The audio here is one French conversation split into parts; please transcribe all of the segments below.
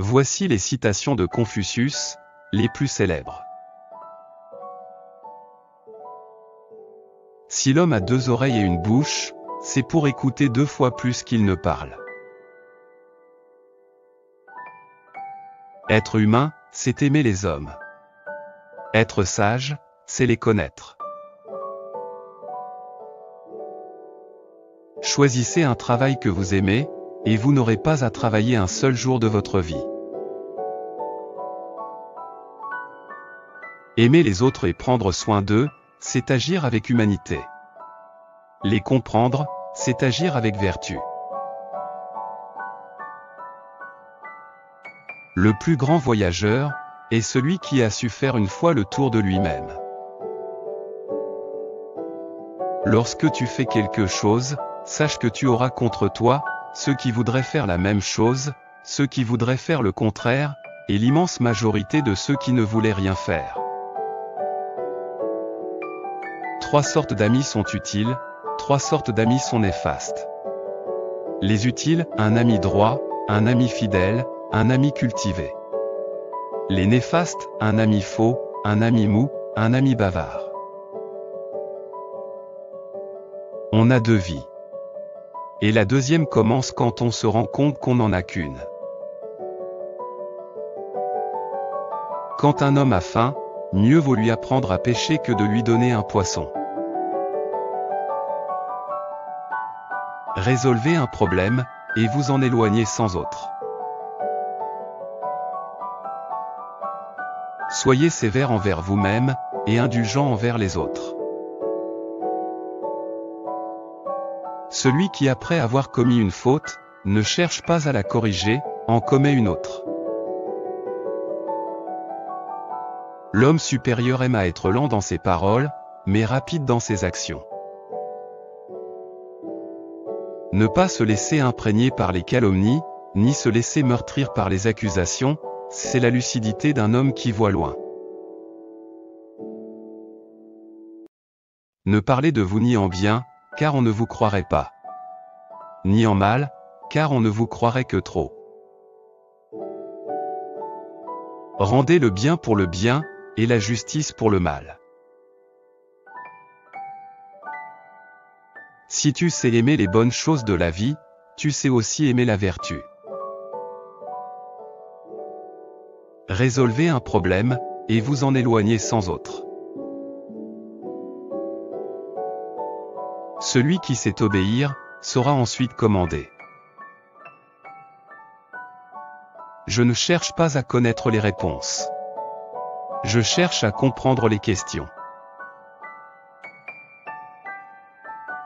Voici les citations de Confucius, les plus célèbres. Si l'homme a 2 oreilles et une bouche, c'est pour écouter 2 fois plus qu'il ne parle. Être humain, c'est aimer les hommes. Être sage, c'est les connaître. Choisissez un travail que vous aimez, et vous n'aurez pas à travailler un seul jour de votre vie. Aimer les autres et prendre soin d'eux, c'est agir avec humanité. Les comprendre, c'est agir avec vertu. Le plus grand voyageur est celui qui a su faire une fois le tour de lui-même. Lorsque tu fais quelque chose, sache que tu auras contre toi ceux qui voudraient faire la même chose, ceux qui voudraient faire le contraire, et l'immense majorité de ceux qui ne voulaient rien faire. 3 sortes d'amis sont utiles, 3 sortes d'amis sont néfastes. Les utiles, un ami droit, un ami fidèle, un ami cultivé. Les néfastes, un ami faux, un ami mou, un ami bavard. On a 2 vies. Et la deuxième commence quand on se rend compte qu'on n'en a qu'une. Quand un homme a faim, mieux vaut lui apprendre à pêcher que de lui donner un poisson. Résolvez un problème, et vous en éloignez sans autre. Soyez sévère envers vous-même, et indulgent envers les autres. Celui qui, après avoir commis une faute, ne cherche pas à la corriger, en commet une autre. L'homme supérieur aime à être lent dans ses paroles, mais rapide dans ses actions. Ne pas se laisser imprégner par les calomnies, ni se laisser meurtrir par les accusations, c'est la lucidité d'un homme qui voit loin. Ne parlez de vous ni en bien, car on ne vous croirait pas. Ni en mal, car on ne vous croirait que trop. Rendez le bien pour le bien, et la justice pour le mal. Si tu sais aimer les bonnes choses de la vie, tu sais aussi aimer la vertu. Résolvez un problème, et vous en éloignez sans autre. Celui qui sait obéir, saura ensuite commander. Je ne cherche pas à connaître les réponses. Je cherche à comprendre les questions.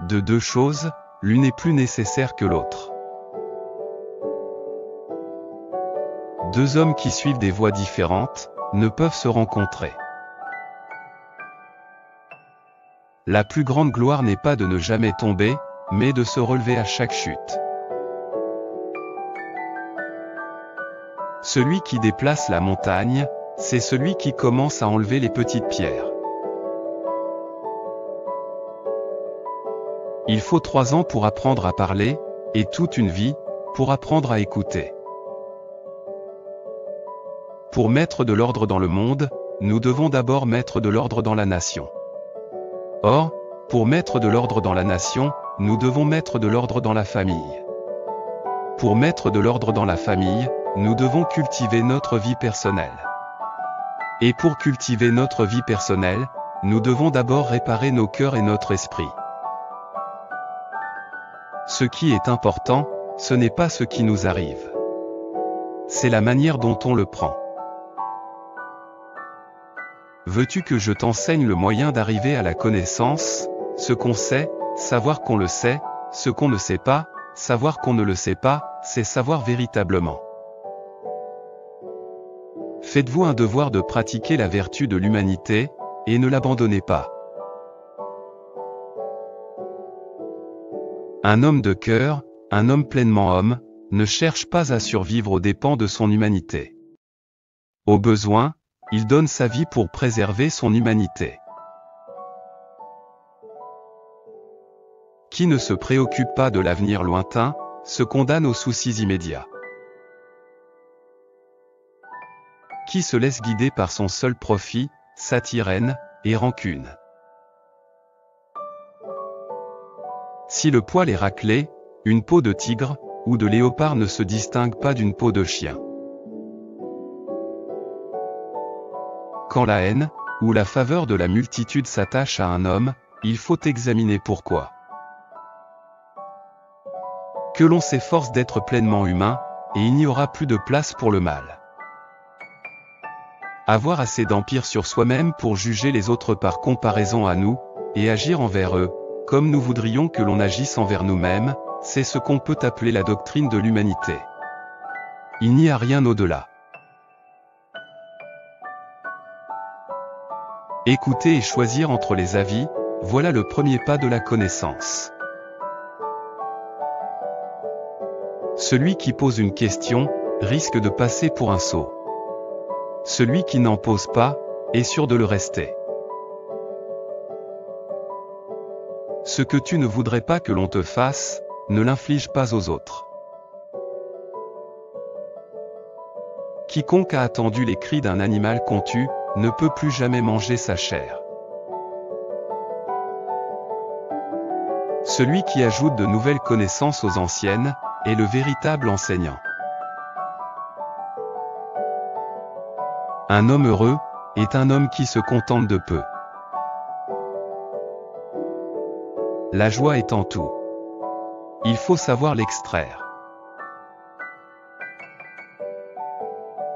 De 2 choses, l'une est plus nécessaire que l'autre. 2 hommes qui suivent des voies différentes, ne peuvent se rencontrer. La plus grande gloire n'est pas de ne jamais tomber, mais de se relever à chaque chute. Celui qui déplace la montagne, c'est celui qui commence à enlever les petites pierres. Il faut 3 ans pour apprendre à parler, et toute une vie, pour apprendre à écouter. Pour mettre de l'ordre dans le monde, nous devons d'abord mettre de l'ordre dans la nation. Or, pour mettre de l'ordre dans la nation, nous devons mettre de l'ordre dans la famille. Pour mettre de l'ordre dans la famille, nous devons cultiver notre vie personnelle. Et pour cultiver notre vie personnelle, nous devons d'abord réparer nos cœurs et notre esprit. Ce qui est important, ce n'est pas ce qui nous arrive. C'est la manière dont on le prend. Veux-tu que je t'enseigne le moyen d'arriver à la connaissance, ce qu'on sait, savoir qu'on le sait, ce qu'on ne sait pas, savoir qu'on ne le sait pas, c'est savoir véritablement. Faites-vous un devoir de pratiquer la vertu de l'humanité, et ne l'abandonnez pas. Un homme de cœur, un homme pleinement homme, ne cherche pas à survivre aux dépens de son humanité. Au besoin, il donne sa vie pour préserver son humanité. Qui ne se préoccupe pas de l'avenir lointain, se condamne aux soucis immédiats. qui se laisse guider par son seul profit, satire, haine et rancune. Si le poil est raclé, une peau de tigre ou de léopard ne se distingue pas d'une peau de chien. Quand la haine ou la faveur de la multitude s'attache à un homme, il faut examiner pourquoi. Que l'on s'efforce d'être pleinement humain, et il n'y aura plus de place pour le mal. Avoir assez d'empire sur soi-même pour juger les autres par comparaison à nous, et agir envers eux, comme nous voudrions que l'on agisse envers nous-mêmes, c'est ce qu'on peut appeler la doctrine de l'humanité. Il n'y a rien au-delà. Écouter et choisir entre les avis, voilà le premier pas de la connaissance. Celui qui pose une question, risque de passer pour un sot. Celui qui n'en pose pas, est sûr de le rester. Ce que tu ne voudrais pas que l'on te fasse, ne l'inflige pas aux autres. Quiconque a attendu les cris d'un animal qu'on tue, ne peut plus jamais manger sa chair. Celui qui ajoute de nouvelles connaissances aux anciennes, est le véritable enseignant. Un homme heureux, est un homme qui se contente de peu. La joie est en tout. Il faut savoir l'extraire.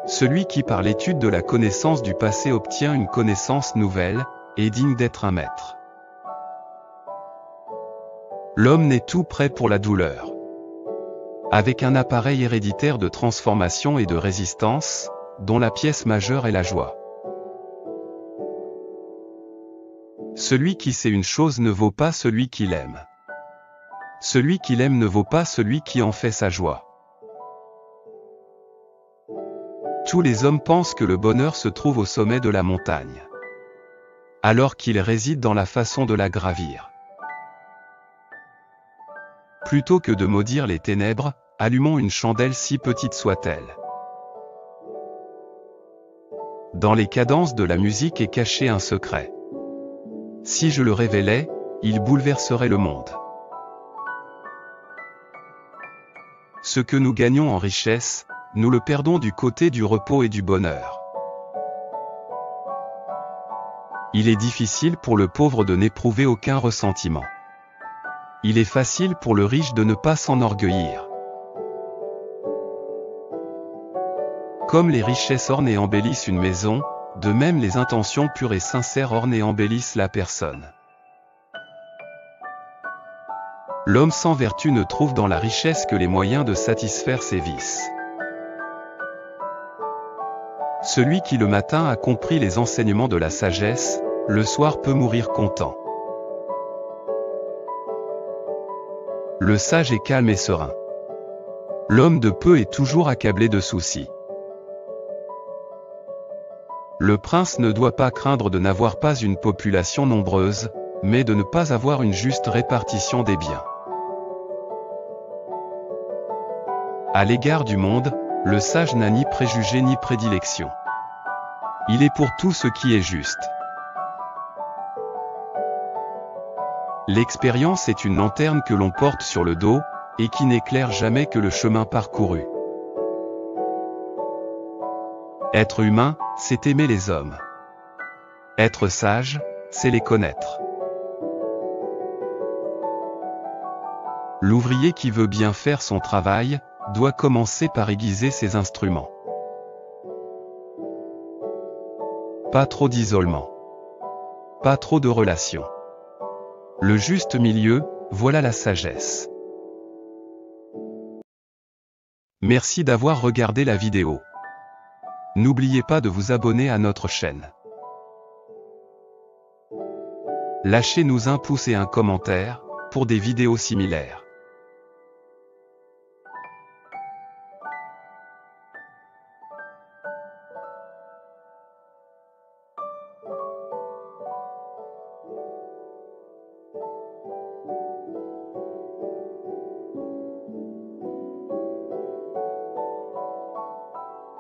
Celui qui par l'étude de la connaissance du passé obtient une connaissance nouvelle, est digne d'être un maître. L'homme n'est tout prêt pour la douleur. Avec un appareil héréditaire de transformation et de résistance, dont la pièce majeure est la joie. Celui qui sait une chose ne vaut pas celui qui l'aime. Celui qui l'aime ne vaut pas celui qui en fait sa joie. Tous les hommes pensent que le bonheur se trouve au sommet de la montagne, alors qu'il réside dans la façon de la gravir. Plutôt que de maudire les ténèbres, allumons une chandelle si petite soit-elle. Dans les cadences de la musique est caché un secret. Si je le révélais, il bouleverserait le monde. Ce que nous gagnons en richesse, nous le perdons du côté du repos et du bonheur. Il est difficile pour le pauvre de n'éprouver aucun ressentiment. Il est facile pour le riche de ne pas s'enorgueillir. Comme les richesses ornent et embellissent une maison, de même les intentions pures et sincères ornent et embellissent la personne. L'homme sans vertu ne trouve dans la richesse que les moyens de satisfaire ses vices. Celui qui le matin a compris les enseignements de la sagesse, le soir peut mourir content. Le sage est calme et serein. L'homme de peu est toujours accablé de soucis. Le prince ne doit pas craindre de n'avoir pas une population nombreuse, mais de ne pas avoir une juste répartition des biens. À l'égard du monde, le sage n'a ni préjugé ni prédilection. Il est pour tout ce qui est juste. L'expérience est une lanterne que l'on porte sur le dos, et qui n'éclaire jamais que le chemin parcouru. Être humain, c'est aimer les hommes. Être sage, c'est les connaître. L'ouvrier qui veut bien faire son travail, doit commencer par aiguiser ses instruments. Pas trop d'isolement. Pas trop de relations. Le juste milieu, voilà la sagesse. Merci d'avoir regardé la vidéo. N'oubliez pas de vous abonner à notre chaîne. Lâchez-nous un pouce et un commentaire, pour des vidéos similaires.